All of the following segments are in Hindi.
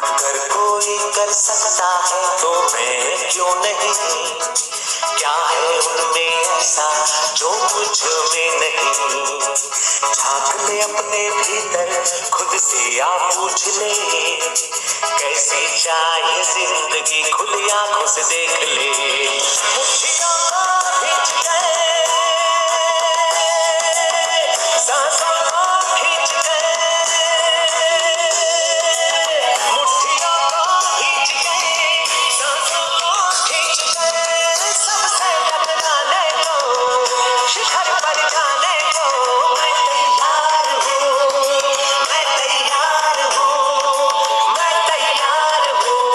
अगर कोई कर सकता है तो मैं क्यों नहीं, क्या है उनमें ऐसा जो मुझ में नहीं। झांक ले अपने भीतर खुद से आप पूछ ले, कैसी चाहिए जिंदगी खुली आंखों से देख ले। मुट्ठियों को खींच के, सांसों को खींच के, मुट्ठियों को खींच के, सांसों को खींच के, सबसे टकराने को, शिखर पर जाने को मैं तैयार हूँ, मैं तैयार हूँ, मैं तैयार हूँ, मैं तैयार हूँ।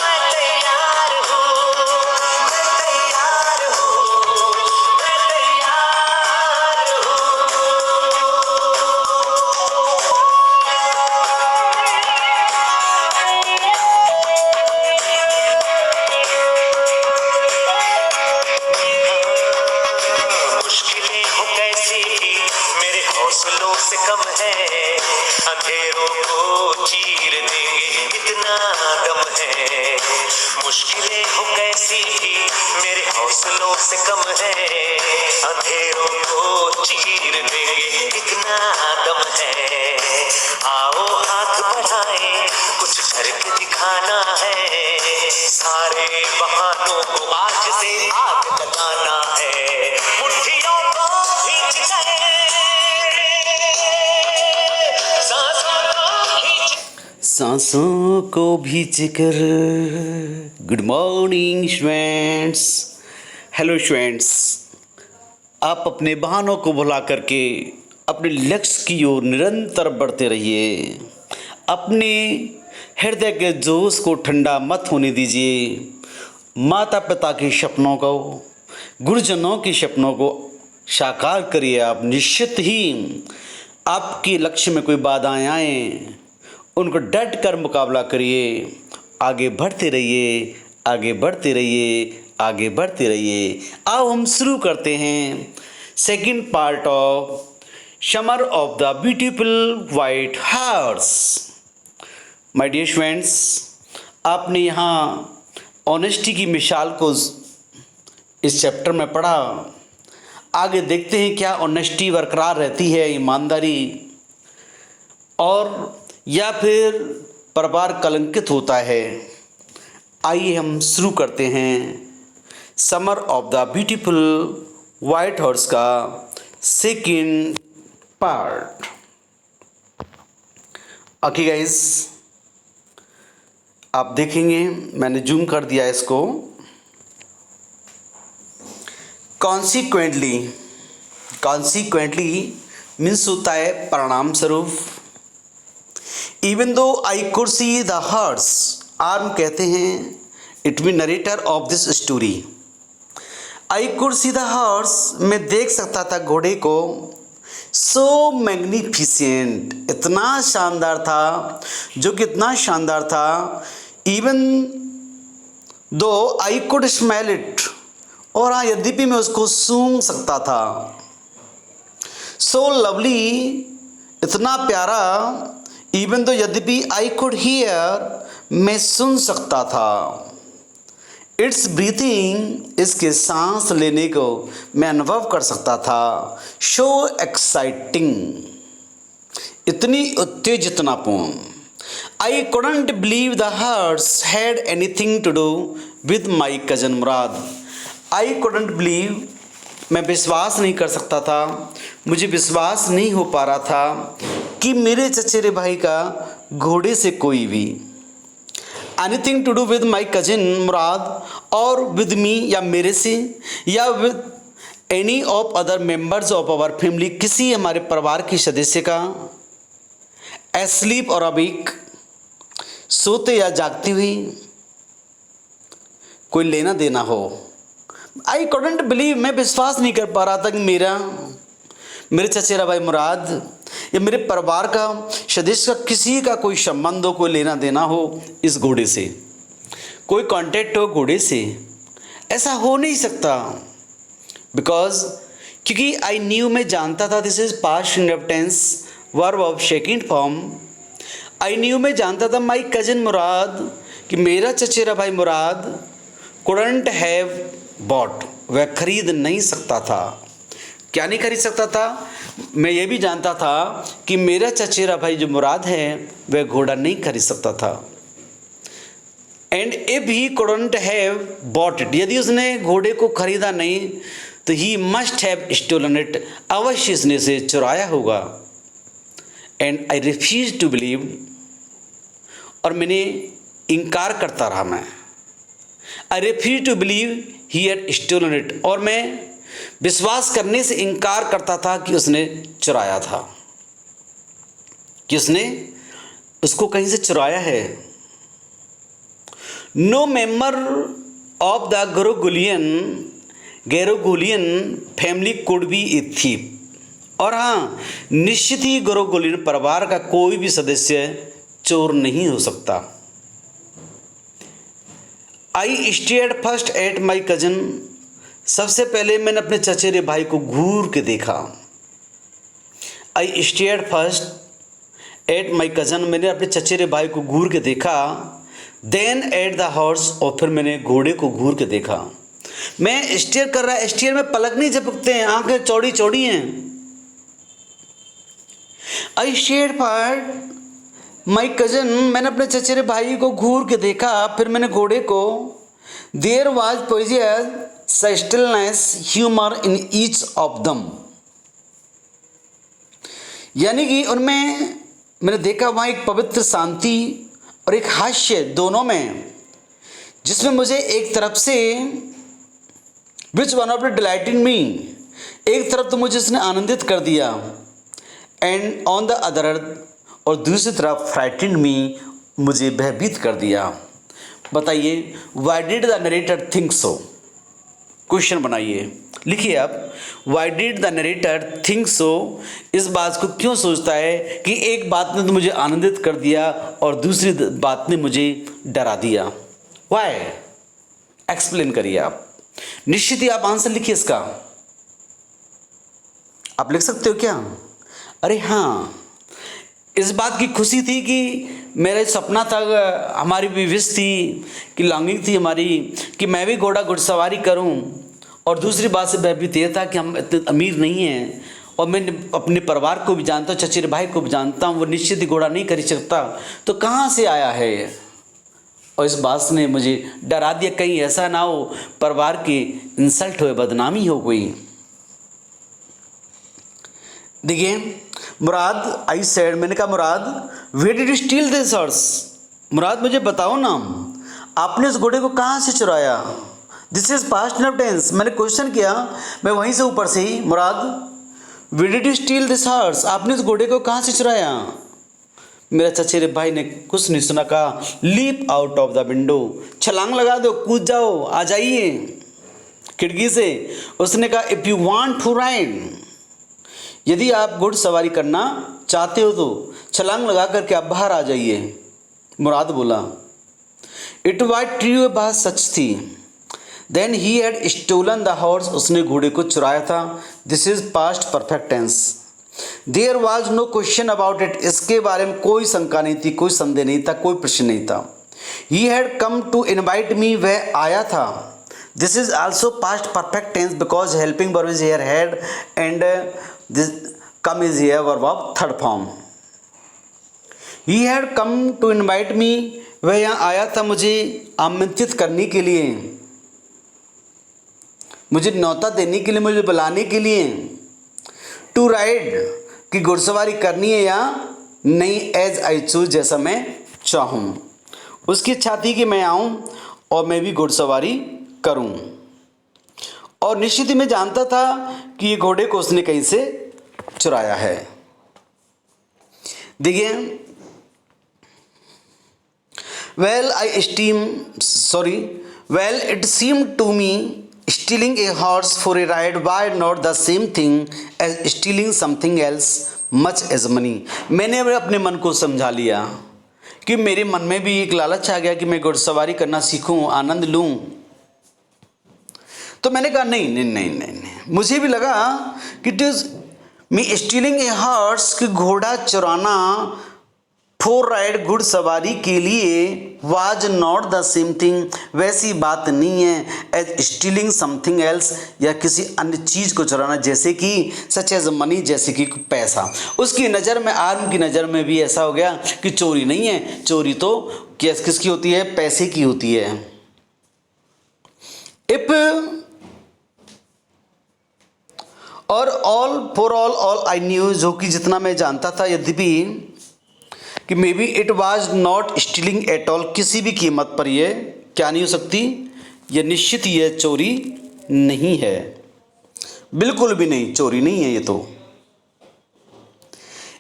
मैं तैयार हूँ, मैं तैयार हूँ, मैं तैयार हूँ। मुश्किलें हो कैसी भी मेरे हौसलों से कम है, अंधेरों को चीर देंगे इतना दम है। मुश्किलें हो कैसी भी मेरे हौसलों से कम है, अंधेरों को चीर देंगे इतना दम है। आओ हाथ बढ़ाएं, कुछ करके दिखाना है, सारे बहानों को आज से आग लगाना है। मुट्ठियों को खींच के, सांसों को खींच कर। Good morning students, hello students. आप अपने बहानों को भुला करके अपने लक्ष्य की ओर निरंतर बढ़ते रहिए। अपने हृदय के जोश को ठंडा मत होने दीजिए। माता पिता के सपनों को, गुरुजनों के सपनों को साकार करिए। आप निश्चित ही आपके लक्ष्य में कोई बाधाएं आए, उनको डट कर मुकाबला करिए। आगे बढ़ते रहिए, आगे बढ़ते रहिए, आगे बढ़ते रहिए। आओ हम शुरू करते हैं second part of summer of the beautiful white horse. My dear students, आपने यहाँ ऑनेस्टी की मिसाल को इस चैप्टर में पढ़ा। आगे देखते हैं क्या ऑनेस्टी बरकरार रहती है, ईमानदारी, और या फिर परिवार कलंकित होता है। आइए हम शुरू करते हैं summer of the beautiful white horse का सेकंड पार्ट। ओके गाइस, आप देखेंगे मैंने जूम कर दिया इसको। कॉन्सिक्वेंटली, कॉन्सिक्वेंटली मीन्स होता है परिणाम स्वरूप। Even though I could see the horse, arm कहते हैं, it mean narrator of this story. I could see the horse, मैं देख सकता था घोड़े को। सो मैग्निफिसेंट, इतना शानदार था, जो कि इतना शानदार था। Even though I could smell it, और हाँ यद्यपि मैं उसको सूंघ सकता था। सो लवली, इतना प्यारा। इवन दो यद्यपि आई कुड हियर, मैं सुन सकता था। इट्स ब्रीथिंग, इसके सांस लेने को मैं अनुभव कर सकता था। शो एक्साइटिंग, इतनी उत्तेजनापूर्ण। I couldn't believe the horse had anything to do with my cousin Mourad. I couldn't believe, मैं विश्वास नहीं कर सकता था, मुझे विश्वास नहीं हो पा रहा था कि मेरे चचेरे भाई का घोड़े से कोई भी anything to do with my cousin Mourad, और विद मी, या मेरे से, या with any of other members of our family, किसी हमारे परिवार के सदस्य का, एस्लीप और अवीक, सोते या जागती हुई, कोई लेना देना हो। आई कुडंट बिलीव, मैं विश्वास नहीं कर पा रहा था कि मेरे चचेरा भाई मुराद या मेरे परिवार का सदस्य का किसी का कोई संबंध हो, कोई लेना देना हो इस घोड़े से, कोई कांटेक्ट हो घोड़े से। ऐसा हो नहीं सकता, बिकॉज क्योंकि आई न्यू मैं जानता था, this is past indefinite tense verb of second form. I knew मैं जानता था माई कजिन मुराद कि मेरा चचेरा भाई मुराद कुडंट हैव बॉट, वह खरीद नहीं सकता था। क्या नहीं खरीद सकता था? मैं ये भी जानता था कि मेरा चचेरा भाई जो मुराद है वह घोड़ा नहीं खरीद सकता था। And if he couldn't have bought it, यदि उसने घोड़े को खरीदा नहीं तो he must have stolen it, अवश्य इसने इसे चुराया होगा। And I refuse to believe, और मैंने इनकार करता रहा मैं। I refuse to believe he had stolen it, और मैं विश्वास करने से इनकार करता था कि उसने चुराया था, कि उसने उसको कहीं से चुराया है। No member of the Garoghlanian family could be a thief, और हाँ, निश्चित ही गैरोगुलियन परिवार का कोई भी सदस्य चोर नहीं हो सकता। I stared first at my cousin, सबसे पहले मैंने अपने चचेरे भाई को घूर के देखा। I stared first at my cousin, मैंने अपने चचेरे भाई को घूर के देखा। देन एट द हॉर्स, और फिर मैंने घोड़े को घूर के देखा। मैं स्टेयर कर रहा है, स्टेयर में पलक नहीं झपकते हैं, आंखें चौड़ी चौड़ी हैं। आई स्टेयर्ड फर्स्ट माई कजन, मैंने अपने चचेरे भाई को घूर के देखा, फिर मैंने घोड़े को। There was pious stillness humour in each of them, यानी कि उनमें मैंने देखा वहाँ एक पवित्र शांति और एक हास्य दोनों में, जिसमें मुझे एक तरफ से which one of the delighted me, एक तरफ तो मुझे इसने आनंदित कर दिया, एंड ऑन द अदर, और दूसरी तरफ फ्राइटेंड मी, मुझे भयभीत कर दिया। बताइए, why did the narrator think so? Question बनाइए, लिखिए आप, why did the narrator think so? इस बात को क्यों सोचता है कि एक बात ने तो मुझे आनंदित कर दिया और दूसरी बात ने मुझे डरा दिया? वाई? एक्सप्लेन करिए आप। निश्चित ही आप आंसर लिखिए इसका। आप लिख सकते हो क्या? अरे हाँ, इस बात की खुशी थी कि मेरा सपना था, हमारी भी विश थी, कि लॉन्गिंग थी हमारी कि मैं भी घुड़सवारी करूं, और दूसरी बात से भयभीत यह था कि हम इतने अमीर नहीं हैं, और मैं अपने परिवार को भी जानता हूँ, चचेरे भाई को भी जानता हूँ, वो निश्चित ही घोड़ा नहीं खरीद सकता, तो कहाँ से आया है ये? और इस बात ने मुझे डरा दिया, कहीं ऐसा ना हो परिवार की इंसल्ट हो, बदनामी हो गई। देखिए, मुराद, आई सेड, मैंने कहा Mourad, where did you steal this horse? Mourad मुझे बताओ ना, आपने उस घोड़े को कहाँ से चुराया? दिस इज पास्ट इनफ टेंस, मैंने क्वेश्चन किया, मैं वहीं से ऊपर से ही, Mourad where did you steal this horse? आपने उस घोड़े को कहाँ से चुराया? मेरा चचेरे भाई ने कुछ नहीं सुना, कहा leap out of the window, छलांग लगा दो, कूद जाओ, आ जाइए खिड़की से। उसने कहा if you want to ride, यदि आप घुड़सवारी करना चाहते हो तो छलांग लगा करके आप बाहर आ जाइए। मुराद बोला, इट वाज ट्रू, बात सच थी। Then he had stolen the horse, उसने घोड़े को चुराया था। This is past perfect tense. There was no question about it, इसके बारे में कोई शंका नहीं थी, कोई संदेह नहीं था, कोई प्रश्न नहीं था। He had come to invite me, वह आया था। This is also past perfect tense because helping verb is here had, and this come is here verb of third form. He had come to invite me, वह यहाँ आया था मुझे आमंत्रित करने के लिए, मुझे न्योता देने के लिए, मुझे बुलाने के लिए। टू राइड, कि घुड़सवारी करनी है या नहीं, एज आई चूज, जैसा मैं चाहूँ। उसकी इच्छा थी कि मैं आऊँ और मैं भी घुड़सवारी करूँ, और निश्चित ही मैं जानता था कि ये घोड़े को उसने कहीं से चुराया है। देखिए, well it seem to me stealing a horse for a ride why not the same thing as stealing something else much as money। मैंने अपने मन को समझा लिया कि मेरे मन में भी एक लालच आ गया कि मैं घुड़सवारी करना सीखूं, आनंद लूं। तो मैंने कहा नहीं नहीं नहीं नहीं, मुझे भी लगा कि it is me stealing a horse, कि घोड़ा चुराना फॉर राइड घुड़सवारी के लिए was not the same thing, वैसी बात नहीं है एज स्टीलिंग समथिंग एल्स, या किसी अन्य चीज़ को चुराना, जैसे कि सच एज मनी, जैसे कि पैसा। उसकी नज़र में, आर्म की नज़र में भी ऐसा हो गया कि चोरी नहीं है, चोरी तो किसकी होती है, पैसे की होती है। इफ और all for all I knew, जो कि जितना मैं जानता था, यद्यपि कि may be it was not stealing at all, किसी भी कीमत पर ये क्या नहीं हो सकती, ये निश्चित ये चोरी नहीं है, बिल्कुल भी नहीं, चोरी नहीं है ये तो।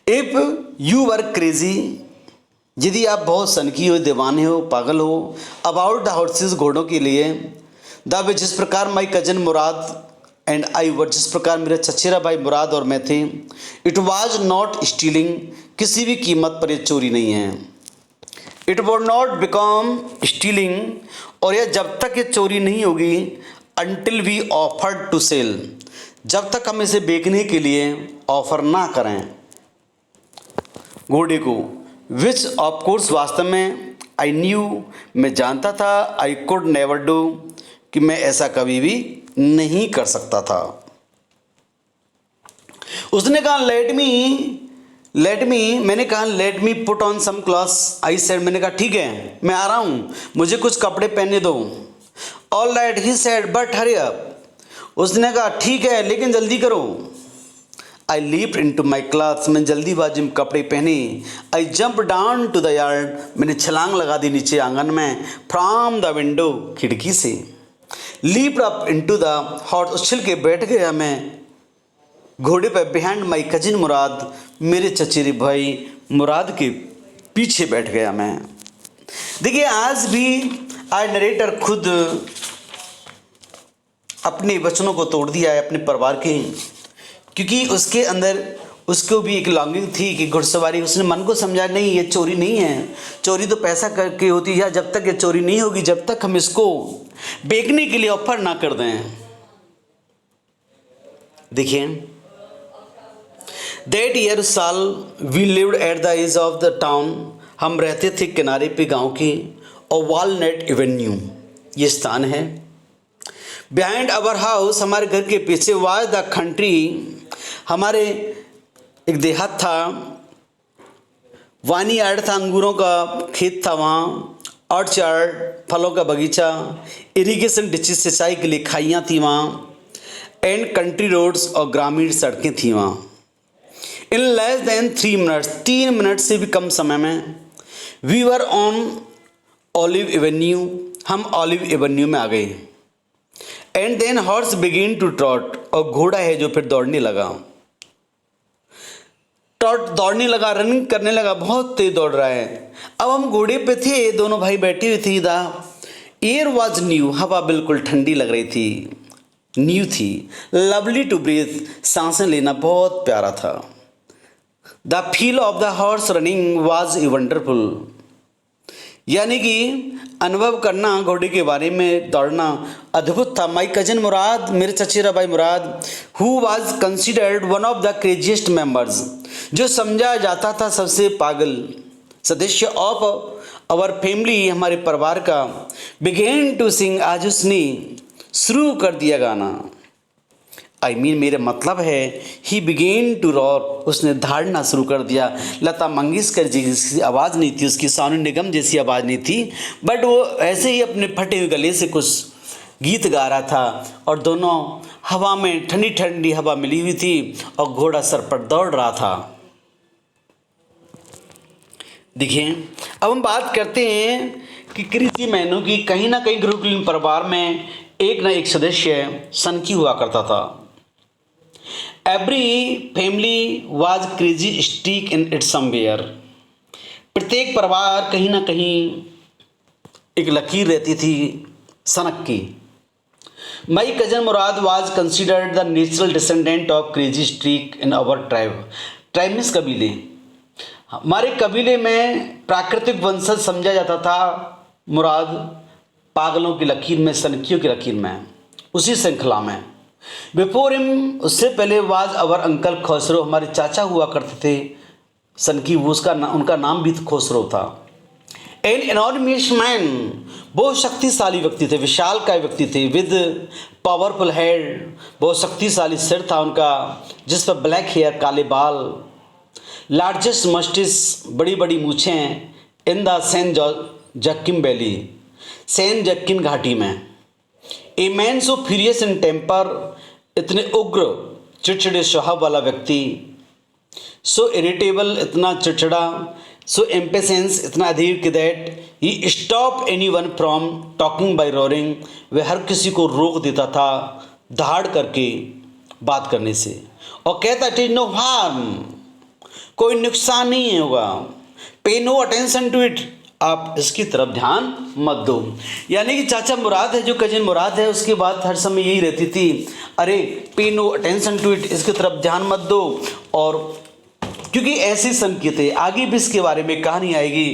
इफ यू वर क्रेजी, यदि आप बहुत सनकी हो, दीवाने हो, पागल हो, अबाउट द हॉर्सेस, घोड़ों के लिए, द वे, जिस प्रकार माई कजन मुराद एंड आई वर, जिस प्रकार मेरा चचेरा भाई मुराद और मैं थे, इट वाज नॉट स्टीलिंग, किसी भी कीमत पर यह चोरी नहीं है। It would not become stealing, और यह जब तक ये चोरी नहीं होगी, until we offered to sell, जब तक हम इसे बेचने के लिए ऑफर ना करें घोड़े को, विच ऑफ कोर्स, वास्तव में, आई न्यू, मैं जानता था, आई कुड नेवर डू, कि मैं ऐसा कभी भी नहीं कर सकता था। उसने कहा लेट मी, मैंने कहा let me put on some clothes, I said, मैंने कहा ठीक है मैं आ रहा हूँ, मुझे कुछ कपड़े पहनने दो। All right he said but hurry up, उसने कहा ठीक है लेकिन जल्दी करो। I leaped into my clothes, मैंने जल्दीबाजी में कपड़े पहने। I jump down to the yard, मैंने छलांग लगा दी नीचे आंगन में। फ्रॉम द विंडो, खिड़की से। Leaped up into the horse, उछल के बैठ गया मैं घोड़े पर। बिहाइंड माई कजिन मुराद, मेरे चचेरे भाई मुराद के पीछे बैठ गया मैं। देखिए आज भी आज नरेटर खुद अपने वचनों को तोड़ दिया है अपने परिवार के, क्योंकि उसके अंदर उसको भी एक लॉन्गिंग थी कि घुड़सवारी, उसने मन को समझा नहीं ये चोरी नहीं है, चोरी तो पैसा करके होती है, जब तक ये चोरी नहीं होगी, जब तक हम इसको बेचने के लिए ऑफर ना कर दें। देखिए दैट ईयर, उस साल, we lived at the edge of the town, हम रहते थे किनारे पे गांव के, और वॉलनट एवेन्यू ये स्थान है। बिहाइंड अवर हाउस, हमारे घर के पीछे, वाज द कंट्री, हमारे एक देहात था, वानी यार्ड था, अंगूरों का खेत था वहाँ, ऑर्चर्ड फलों का बगीचा, इरिगेशन डिचेस सिंचाई के लिए खाइयाँ थी वहाँ, एंड कंट्री रोड्स और ग्रामीण सड़कें थी वहाँ। इन लेस देन 3 मिनट्स, 3 मिनट से भी कम समय में, we were on Olive Avenue, हम ऑलिव एवेन्यू में आ गए। And then horse begin to trot, और घोड़ा है जो फिर दौड़ने लगा, ट्रॉट दौड़ने लगा, रनिंग करने लगा, बहुत तेज दौड़ रहा है। अब हम घोड़े पे थे, दोनों भाई बैठे हुए थे। द एयर वॉज न्यू, हवा बिल्कुल ठंडी लग रही थी, न्यू थी। लवली टू ब्रीथ, सांसें लेना बहुत प्यारा था। The feel of the horse running was wonderful, यानी कि अनुभव करना घोड़े के बारे में, दौड़ना अद्भुत था। माई कजन मुराद, मेरे चचेरा भाई Mourad, who was considered one of the craziest members, जो समझा जाता था सबसे पागल सदस्य ऑफ आवर फैमिली, हमारे परिवार का, बिगेन टू सिंग, आज उसने शुरू कर दिया गाना। आई मीन मेरा मतलब है ही बिगेन टू रॉर, उसने धाड़ना शुरू कर दिया। लता मंगेशकर जी जैसी आवाज़ नहीं थी उसकी, सोनू निगम जैसी आवाज़ नहीं थी, बट वो ऐसे ही अपने फटे हुए गले से कुछ गीत गा रहा था, और दोनों हवा में, ठंडी ठंडी हवा मिली हुई थी, और घोड़ा सर पर दौड़ रहा था। देखिए अब हम बात करते हैं कि कृषि मैनों की। कहीं ना कहीं गुरुकुल परिवार में एक ना एक सदस्य सनकी हुआ करता था। Every family was crazy streak in it somewhere, प्रत्येक परिवार कहीं ना कहीं एक लकीर रहती थी सनक की। My cousin Mourad was considered the natural descendant of crazy streak in our tribe, tribe means कबीले, हमारे कबीले में प्राकृतिक वंशज समझा जाता था मुराद, पागलों की लकीर में, सनकियों की लकीर में, उसी श्रृंखला में बिफोर हिम, उससे पहले, वाज अवर अंकल खसरो, हमारे चाचा हुआ करते थे सन की, वो उनका नाम भी खसरो था। एन एनॉर्मियस मैन, बहुत शक्तिशाली व्यक्ति थे, विशाल काय व्यक्ति थे। विद पावरफुल हेड, बहुत शक्तिशाली सिर था उनका, जिस पर ब्लैक हेयर, काले बाल। लार्जेस्ट मस्टिस, बड़ी बड़ी मूछें। In the San Joaquin valley, San Joaquin घाटी में। A man so furious in temper, इतने उग्र चिड़चिड़े स्वभाव वाला व्यक्ति। सो इरिटेबल, इतना चिड़चिड़ा। सो एम्पेसेंस, इतना अधीर कि that he stop any one from talking by roaring, वह हर किसी को रोक देता था दहाड़ करके बात करने से। और कहता इट इज नो हार्म, कोई नुकसान नहीं होगा। पे नो अटेंशन टू इट, आप इसकी तरफ ध्यान मत दो। यानी कि चाचा मुराद है, जो कजिन मुराद है, उसकी बात हर समय यही रहती थी, अरे पे नो अटेंशन टू इट, इसकी तरफ ध्यान मत दो। और क्योंकि ऐसे संकेत है, आगे भी इसके बारे में कहानी आएगी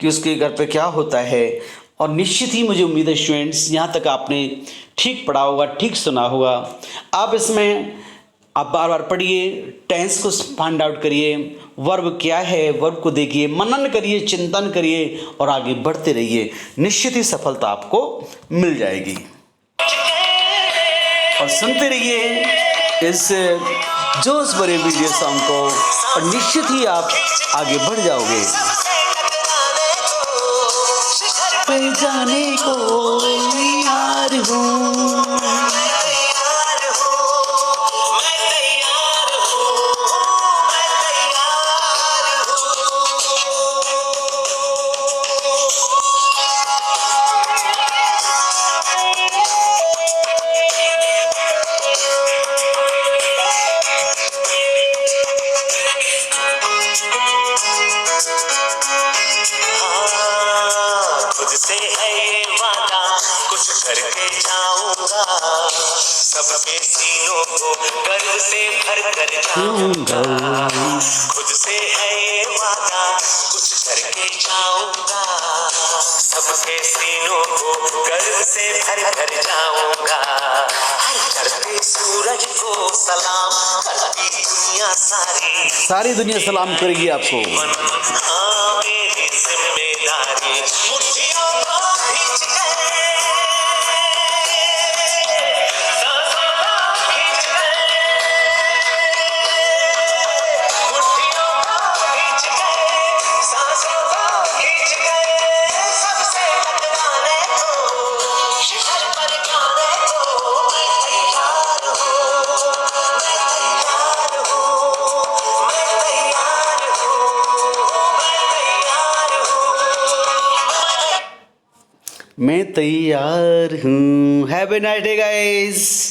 कि उसके घर पे क्या होता है। और निश्चित ही मुझे उम्मीद है स्टूडेंट्स, यहाँ तक आपने ठीक पढ़ा होगा, ठीक सुना होगा। आप इसमें आप बार बार पढ़िए, टेंस को फाइंड आउट करिए, वर्ब क्या है, वर्ब को देखिए, मनन करिए, चिंतन करिए और आगे बढ़ते रहिए। निश्चित ही सफलता आपको मिल जाएगी। और सुनते रहिए इस जोश भरे वीडियो सॉन्ग को और निश्चित ही आप आगे बढ़ जाओगे। पे जाने को यार हूँ, करके जाऊंगा, सबके सीनों को गर्व से भर कर जाऊंगा। खुद से है ये वादा, कुछ करके जाऊंगा, सबके सीनों को गर्व से भर कर जाऊंगा। हर चढ़ते सूरज को सलाम करती दुनिया सारी दुनिया सलाम करेगी आपको। हाँ मेरी जिम्मेदारी, मुट्ठियों को खींच कर मैं तैयार हूँ। Have a nice day guys.